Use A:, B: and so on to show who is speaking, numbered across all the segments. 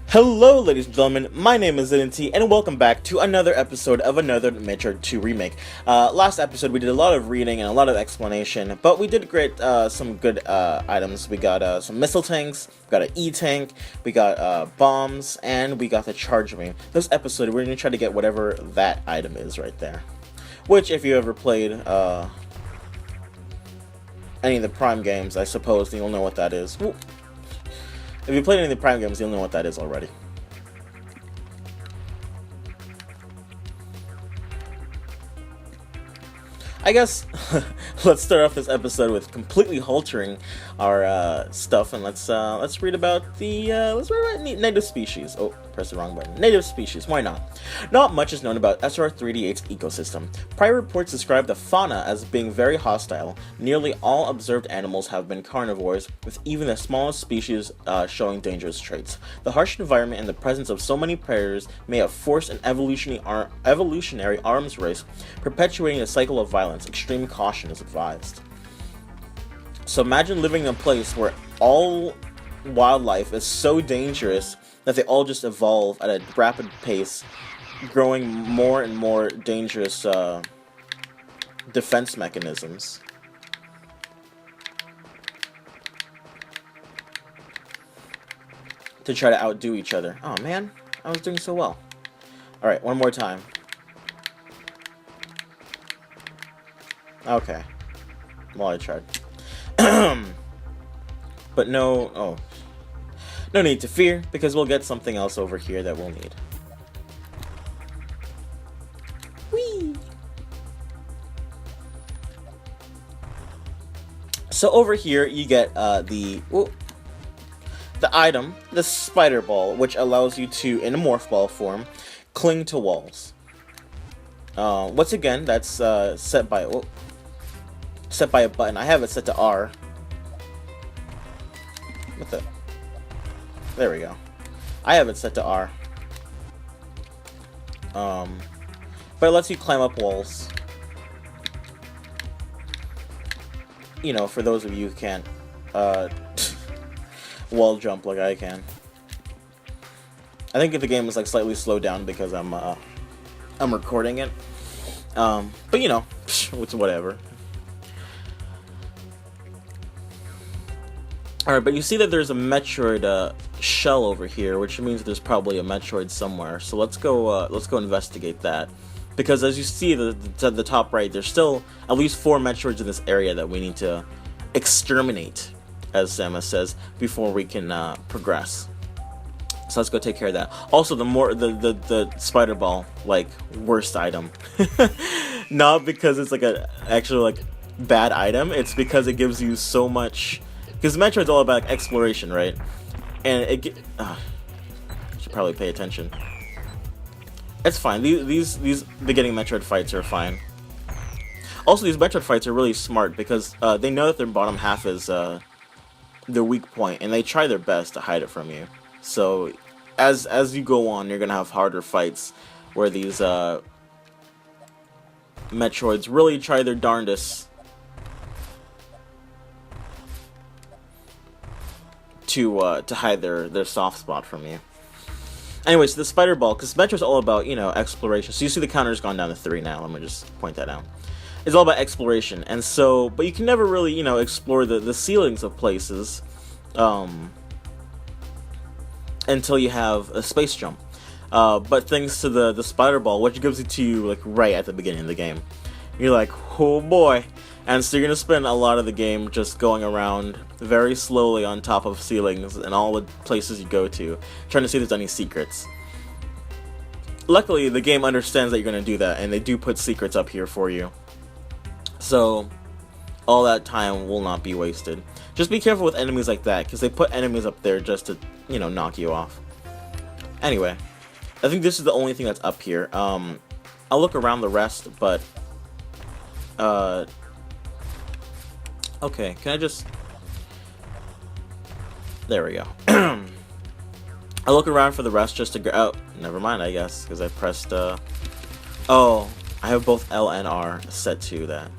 A: Hello ladies and gentlemen, my name is ZNT and welcome back to another episode of another Metroid 2 remake. Last episode we did a lot of reading and a lot of explanation, but we did great, some good items. We got some missile tanks, we got an E-tank, we got bombs, and we got the charge beam. This episode we're going to try to get whatever that item is right there. Which, if you ever played any of the Prime games, I suppose you'll know what that is. Ooh. If you played any of the Prime games, you'll know what that is already. I guess let's start off this episode with completely altering our stuff, and let's read about the native species. Oh, press the wrong button. Native species. Why not? Not much is known about SR3D8's ecosystem. Prior reports describe the fauna as being very hostile. Nearly all observed animals have been carnivores, with even the smallest species showing dangerous traits. The harsh environment and the presence of so many predators may have forced an evolutionary arms race, perpetuating a cycle of violence. Extreme caution is advised. So imagine living in a place where all wildlife is so dangerous that they all just evolve at a rapid pace, growing more and more dangerous defense mechanisms. To try to outdo each other. Oh man, I was doing so well. Alright, one more time. Okay. Well, I tried. But no need to fear, because we'll get something else over here that we'll need. Whee! So over here you get the item, the spider ball, which allows you to, in a morph ball form, cling to walls. Once again, that's set by a button. I have it set to R. What the? There we go. I have it set to R. But it lets you climb up walls. You know, for those of you who can't wall jump like I can. I think if the game is like slightly slowed down because I'm recording it. But you know, it's whatever. Alright, but you see that there's a Metroid shell over here, which means there's probably a Metroid somewhere. So let's go investigate that. Because as you see at the top right, there's still at least 4 Metroids in this area that we need to exterminate, as Samus says, before we can progress. So let's go take care of that. Also, the spider ball, like, worst item. Not because it's like a actual like bad item, it's because it gives you so much. Because Metroid's all about like, exploration, right? And should probably pay attention. It's fine. These beginning Metroid fights are fine. Also, these Metroid fights are really smart because they know that their bottom half is their weak point, and they try their best to hide it from you. So, as you go on, you're gonna have harder fights where these Metroids really try their darndest to hide their soft spot from you. Anyways, the spider ball, because Metroid's all about, you know, exploration. So you see the counter's gone down to 3 now. Let me just point that out. It's all about exploration, and so, but you can never really, you know, explore the ceilings of places until you have a space jump. But thanks to the spider ball, which gives it to you like right at the beginning of the game, you're like, oh boy. And so you're gonna spend a lot of the game just going around very slowly on top of ceilings and all the places you go to, trying to see if there's any secrets. Luckily, the game understands that you're gonna do that, and they do put secrets up here for you. So, all that time will not be wasted. Just be careful with enemies like that, because they put enemies up there just to, you know, knock you off. Anyway, I think this is the only thing that's up here. I'll look around the rest, but okay, can I just... There we go. I'll look around for the rest just to... Oh, never mind, I guess, because I pressed, Oh, I have both L and R set to that.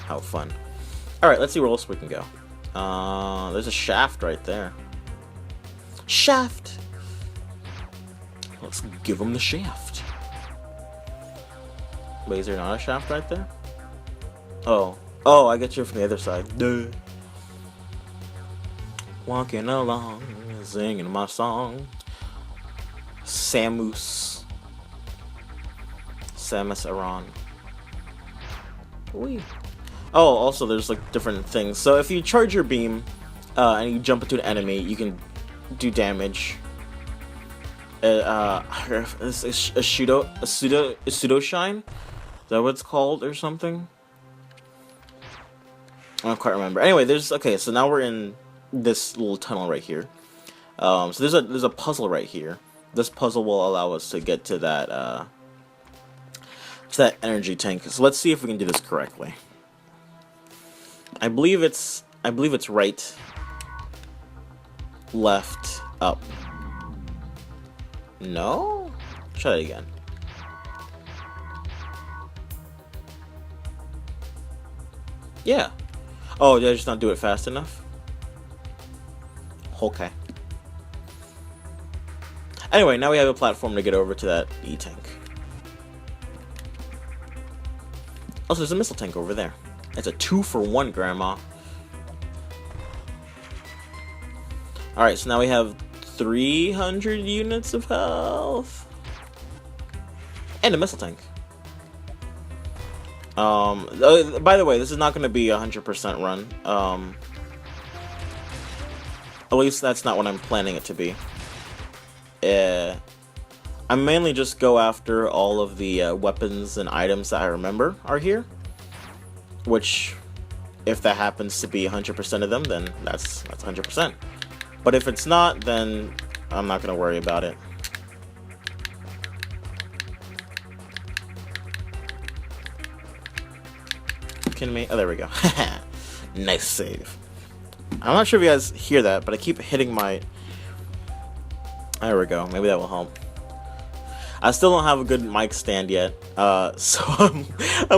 A: How fun. Alright, let's see where else we can go. There's a shaft right there. Shaft! Let's give him the shaft. Wait, is there not a shaft right there? Oh. Oh, I get you from the other side. Duh. Walking along, singing my song. Samus Aran. Wee. Oh, also there's like different things. So if you charge your beam and you jump into an enemy, you can do damage. A pseudo shine? Is that what it's called or something? I don't quite remember. Anyway, okay. So now we're in this little tunnel right here. So there's a puzzle right here. This puzzle will allow us to get to that energy tank. So let's see if we can do this correctly. I believe it's right, left, up. No? Try it again. Yeah. Oh, did I just not do it fast enough? Okay. Anyway, now we have a platform to get over to that E-tank. Also, there's a missile tank over there. It's a 2-for-1, Grandma. Alright, so now we have 300 units of health. And a missile tank. By the way, this is not going to be a 100% run. At least that's not what I'm planning it to be. I mainly just go after all of the weapons and items that I remember are here. Which, if that happens to be 100% of them, then that's 100%. But if it's not, then I'm not going to worry about it. Kidding me? Oh, there we go. Nice save. I'm not sure if you guys hear that, but I keep hitting my... There we go. Maybe that will help. I still don't have a good mic stand yet, so I'm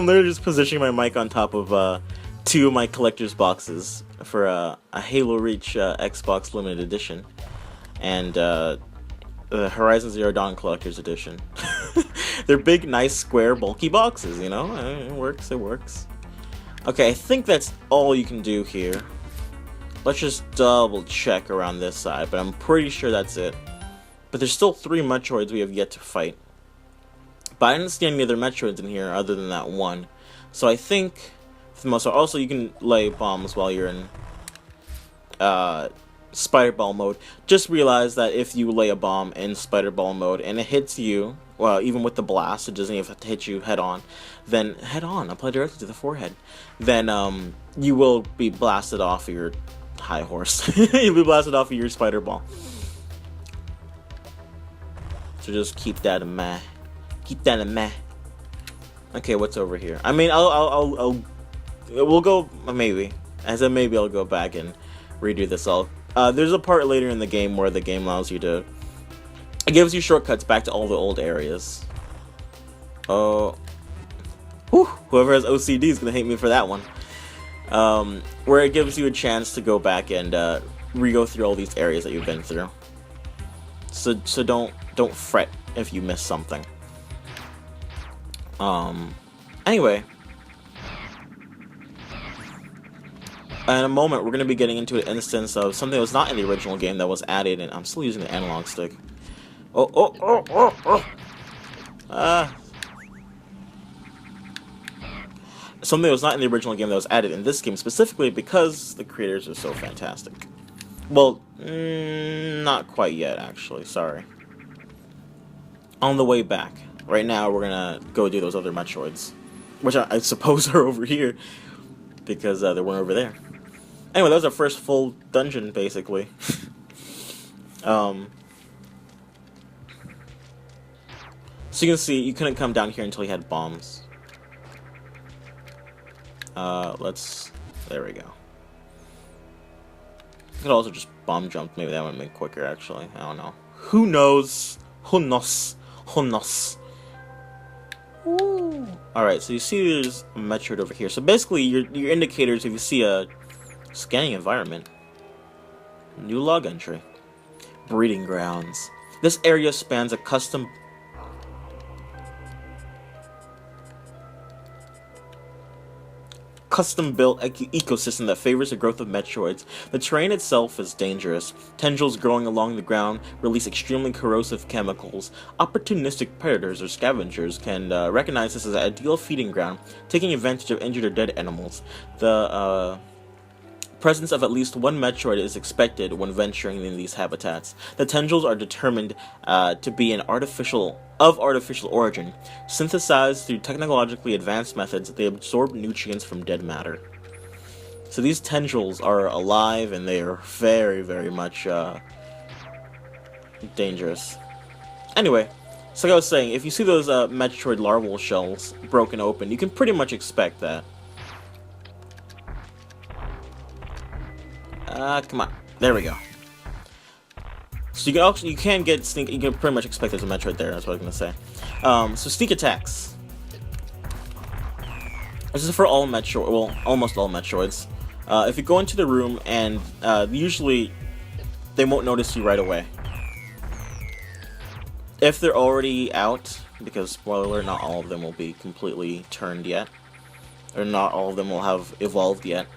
A: literally just positioning my mic on top of 2 of my collector's boxes for a Halo Reach Xbox Limited Edition and the Horizon Zero Dawn Collector's Edition. They're big, nice, square, bulky boxes, you know? It works, it works. Okay, I think that's all you can do here. Let's just double check around this side, but I'm pretty sure that's it. But there's still 3 Metroids we have yet to fight. But I didn't see any other Metroids in here other than that one. So I think, for the most part, also you can lay bombs while you're in Spider Ball mode. Just realize that if you lay a bomb in Spider Ball mode and it hits you, well, even with the blast, it doesn't even have to hit you head on. Then head on, apply directly to the forehead. Then you will be blasted off of your high horse. You'll be blasted off of your Spider Ball. So just keep that in mind. Keep that in mind. Okay, what's over here? I mean, we'll go, maybe. I said maybe I'll go back and redo this all. There's a part later in the game where the game allows you to... It gives you shortcuts back to all the old areas. Oh. Whew, whoever has OCD is going to hate me for that one. Where it gives you a chance to go back and re-go through all these areas that you've been through. So don't fret if you miss something. Anyway, in a moment we're going to be getting into an instance of something that was not in the original game that was added, and I'm still using the analog stick. Something that was not in the original game that was added in this game specifically because the creators are so fantastic. Well, not quite yet, actually. Sorry. On the way back. Right now, we're gonna go do those other Metroids. Which I suppose are over here. Because they weren't over there. Anyway, that was our first full dungeon, basically. So you can see, you couldn't come down here until you had bombs. There we go. You could also just bomb jump. Maybe that would make quicker, actually. I don't know. Who knows? Who knows? Who knows? Alright, so you see there's a Metroid over here. So basically, your indicators, if you see a scanning environment, new log entry, breeding grounds. This area spans a custom custom-built ecosystem that favors the growth of Metroids. The terrain itself is dangerous. Tendrils growing along the ground release extremely corrosive chemicals. Opportunistic predators or scavengers can recognize this as an ideal feeding ground, taking advantage of injured or dead animals. The presence of at least one Metroid is expected when venturing in these habitats. The tendrils are determined to be of artificial origin. Synthesized through technologically advanced methods, they absorb nutrients from dead matter. So these tendrils are alive and they are very, very much dangerous. Anyway, so like I was saying, if you see those Metroid larval shells broken open, you can pretty much expect that. Come on. There we go. So you can get sneak. You can pretty much expect there's a Metroid there. That's what I was gonna say. So sneak attacks. This is for all Metroid. Well, almost all Metroids. If you go into the room and usually they won't notice you right away. If they're already out, because spoiler alert, not all of them will be completely turned yet, or not all of them will have evolved yet.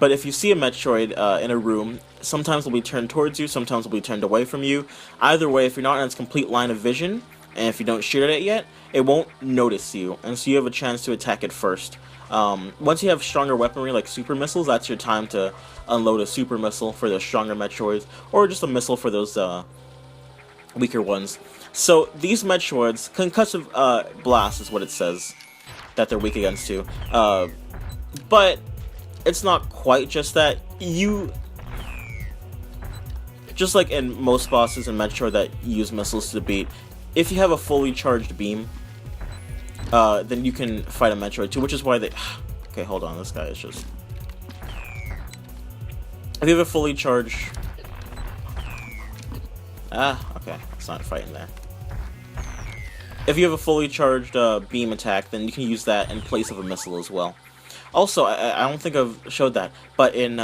A: But if you see a Metroid in a room, sometimes they'll be turned towards you, sometimes they'll be turned away from you. Either way, if you're not in its complete line of vision, and if you don't shoot at it yet, it won't notice you, and so you have a chance to attack it first. Once you have stronger weaponry like super missiles, that's your time to unload a super missile for the stronger Metroids, or just a missile for those weaker ones. So these Metroids, concussive blast is what it says that they're weak against too. But it's not quite just that. Just like in most bosses in Metroid that use missiles to beat, if you have a fully charged beam, then you can fight a Metroid too, which is why they... Okay, hold on, this guy is just... If you have a fully charged... okay, it's not fighting there. If you have a fully charged beam attack, then you can use that in place of a missile as well. Also, I don't think I've showed that, but in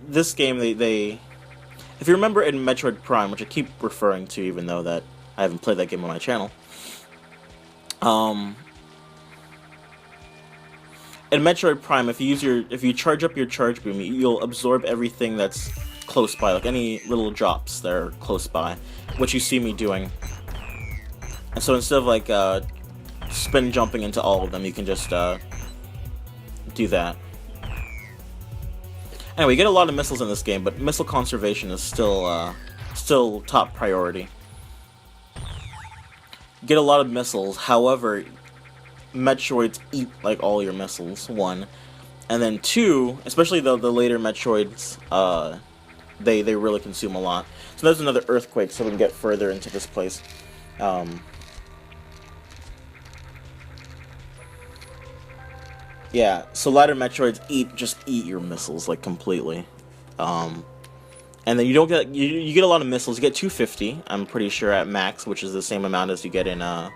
A: this game, they... If you remember in Metroid Prime, which I keep referring to even though that I haven't played that game on my channel, in Metroid Prime, if you charge up your charge beam, you'll absorb everything that's close by, like any little drops that are close by, which you see me doing. And so instead of like spin jumping into all of them, you can just do that. Anyway, you get a lot of missiles in this game, but missile conservation is still top priority. You get a lot of missiles, however, Metroids eat like all your missiles, 1. And then 2, especially the later Metroids, they really consume a lot. So there's another earthquake so we can get further into this place. Yeah, so latter Metroids just eat your missiles like completely, and then you don't get you get a lot of missiles. You get 250, I'm pretty sure at max, which is the same amount as you get in a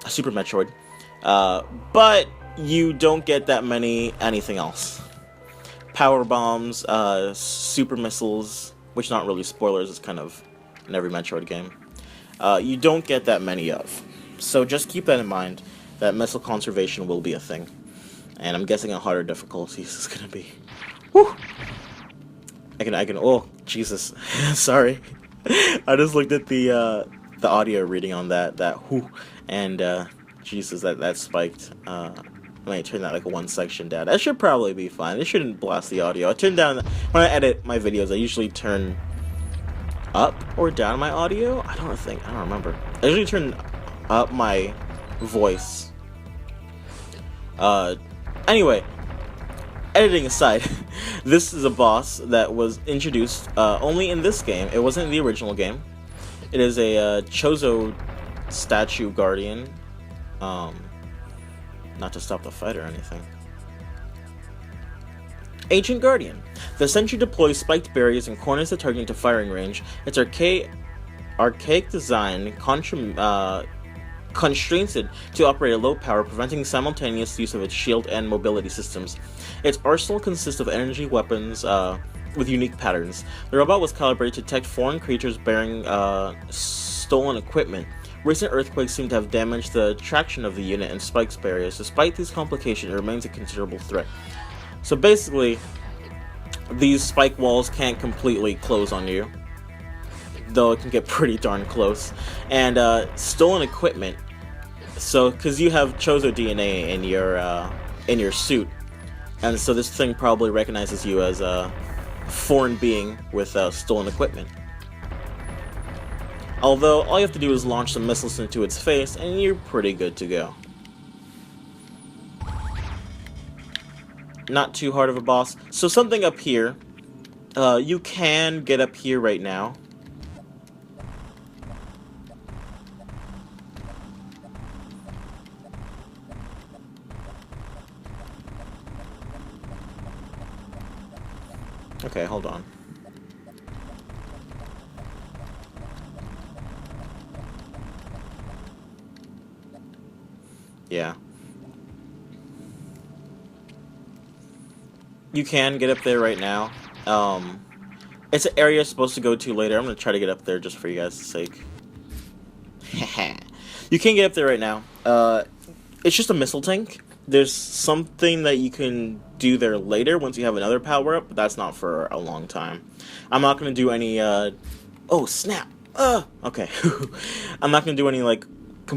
A: Super Metroid, but you don't get that many anything else. Power bombs, super missiles, which not really spoilers. It's kind of in every Metroid game. You don't get that many of, so just keep that in mind. That missile conservation will be a thing. And I'm guessing on harder difficulties is gonna be... Woo! I can, oh, Jesus. Sorry. I just looked at the audio reading on that whoo, and, Jesus, that spiked. Let me turn that like one section down. That should probably be fine. It shouldn't blast the audio. I turn down, when I edit my videos, I usually turn up or down my audio? I don't remember. I usually turn up my voice. Anyway, editing aside, this is a boss that was introduced only in this game. It wasn't in the original game. It is a Chozo statue guardian. Not to stop the fight or anything. Ancient Guardian. The sentry deploys spiked barriers and corners the target into firing range. Its archaic design constrains it to operate at low power, preventing simultaneous use of its shield and mobility systems. Its arsenal consists of energy weapons, with unique patterns. The robot was calibrated to detect foreign creatures bearing stolen equipment. Recent earthquakes seem to have damaged the traction of the unit and spikes barriers. Despite these complications, it remains a considerable threat. So basically, these spike walls can't completely close on you, though it can get pretty darn close. And stolen equipment. So, because you have Chozo DNA in your suit, and so this thing probably recognizes you as a foreign being with stolen equipment. Although, all you have to do is launch some missiles into its face, and you're pretty good to go. Not too hard of a boss. So something up here, you can get up here right now. Okay, hold on. Yeah. You can get up there right now. It's an area you're supposed to go to later. I'm going to try to get up there just for you guys' sake. You can get up there right now. It's just a missile tank. There's something that you can do there later once you have another power-up, but that's not for a long time. I'm not going to do any, oh, snap! Okay. I'm not going to do any, like,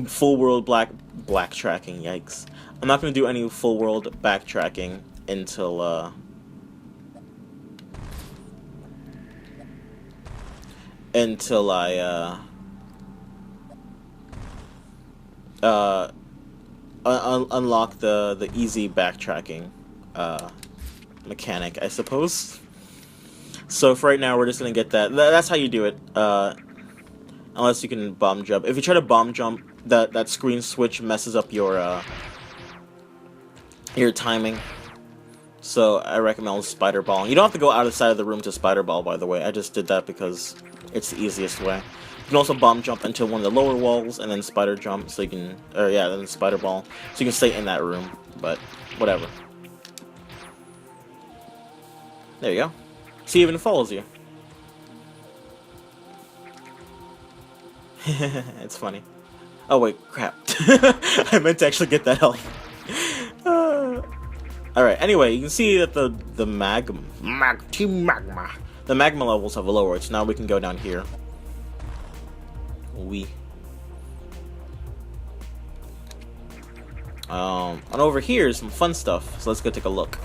A: full world backtracking, yikes. I'm not going to do any full world backtracking until I unlock the easy backtracking mechanic, I suppose. So for right now, we're just gonna get that. That's how you do it. Unless you can bomb jump. If you try to bomb jump, that screen switch messes up your timing. So I recommend spider ball. You don't have to go out of the side of the room to spider ball, by the way. I just did that because it's the easiest way. You can also bomb jump into one of the lower walls and then spider jump, so you can, or yeah, then spider ball, so you can stay in that room. But whatever. There you go. See, it even follows you. It's funny. Oh wait, crap. I meant to actually get that health. Alright, anyway, you can see that the magma levels have lowered, so now we can go down here. And over here is some fun stuff, so let's go take a look.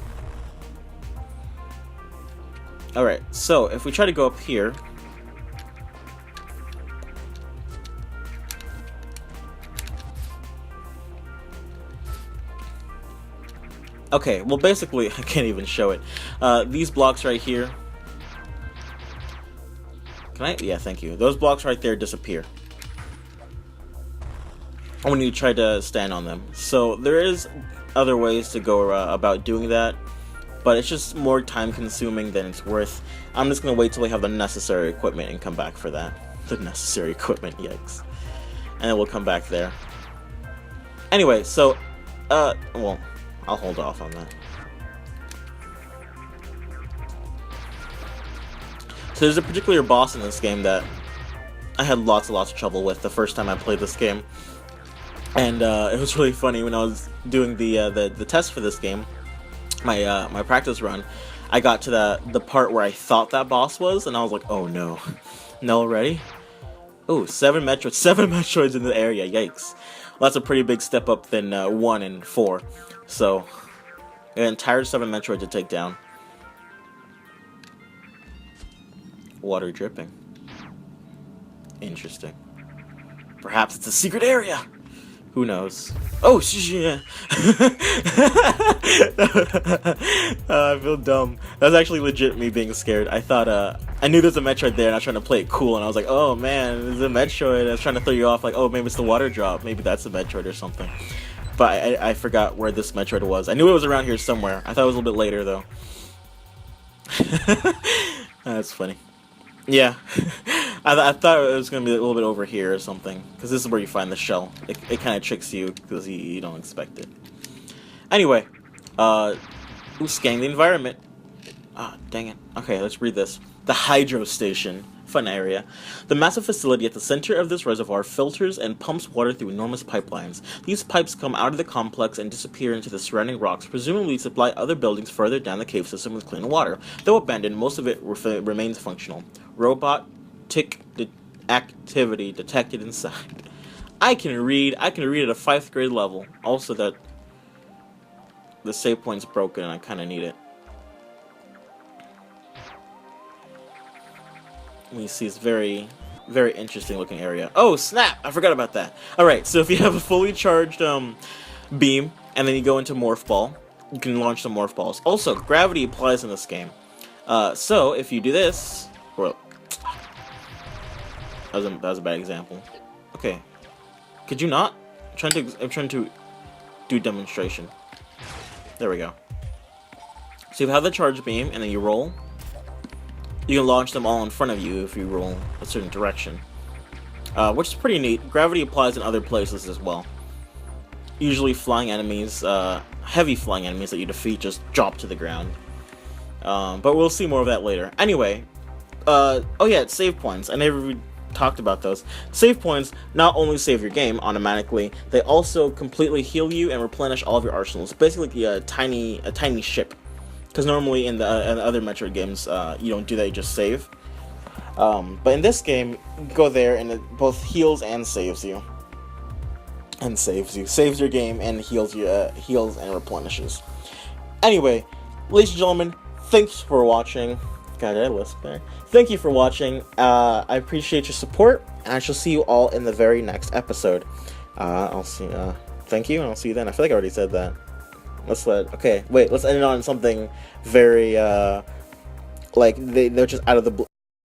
A: Alright, so if we try to go up here, okay, well basically, I can't even show it. These blocks right here. Can I? Yeah, thank you. Those blocks right there disappear when you try to stand on them. So there is other ways to go about doing that, but it's just more time consuming than it's worth. I'm just going to wait till I have the necessary equipment and come back for that. The necessary equipment, yikes. And then we'll come back there. Anyway, so, well, I'll hold off on that. So there's a particular boss in this game that I had lots and lots of trouble with the first time I played this game. And it was really funny when I was doing the test for this game, my practice run. I got to the part where I thought that boss was, and I was like, oh no, no already? Oh, 7 Metroids in the area, yikes. Well, that's a pretty big step up than 1 and 4. So, an entire 7 Metroid to take down. Water dripping. Interesting. Perhaps it's a secret area! Who knows? Oh, yeah. I feel dumb. That was actually legit me being scared. I thought, I knew there's a Metroid there and I was trying to play it cool and I was like, oh man, there's a Metroid. I was trying to throw you off like, oh, maybe it's the water drop. Maybe that's a Metroid or something. But I forgot where this Metroid was. I knew it was around here somewhere. I thought it was a little bit later though. That's funny. Yeah. I thought it was going to be a little bit over here or something, because this is where you find the shell. It kind of tricks you, because you don't expect it. Anyway, scanning the environment. Ah, dang it. Okay, let's read this. The Hydro Station. Fun area. The massive facility at the center of this reservoir filters and pumps water through enormous pipelines. These pipes come out of the complex and disappear into the surrounding rocks, presumably supply other buildings further down the cave system with clean water. Though abandoned, most of it remains functional. Robot tick activity detected inside. I can read at a 5th grade level. Also that the save point's broken and I kinda need it. We see this very, very interesting looking area. Oh, snap! I forgot about that. Alright, so if you have a fully charged beam, and then you go into Morph Ball, you can launch some Morph Balls. Also, gravity applies in this game. So, if you do this... Well, that was a bad example. Okay. Could you not? I'm trying to do demonstration. There we go. So you have the charge beam, and then you roll. You can launch them all in front of you if you roll a certain direction. Which is pretty neat. Gravity applies in other places as well. Usually flying enemies, heavy flying enemies that you defeat just drop to the ground. But we'll see more of that later. Anyway, oh yeah, it's save points. I never really talked about those. Save points not only save your game automatically, they also completely heal you and replenish all of your arsenals. Basically a tiny ship. Because normally in the other Metroid games, you don't do that, you just save. But in this game, you go there and it both heals and saves you. And saves you. Saves your game and heals you, heals and replenishes. Anyway, ladies and gentlemen, thanks for watching. God, did I lisp there? Thank you for watching. I appreciate your support, and I shall see you all in the very next episode. I'll see, thank you, and I'll see you then. I feel like I already said that. Let's end it on something very, like, they're just out of the blue.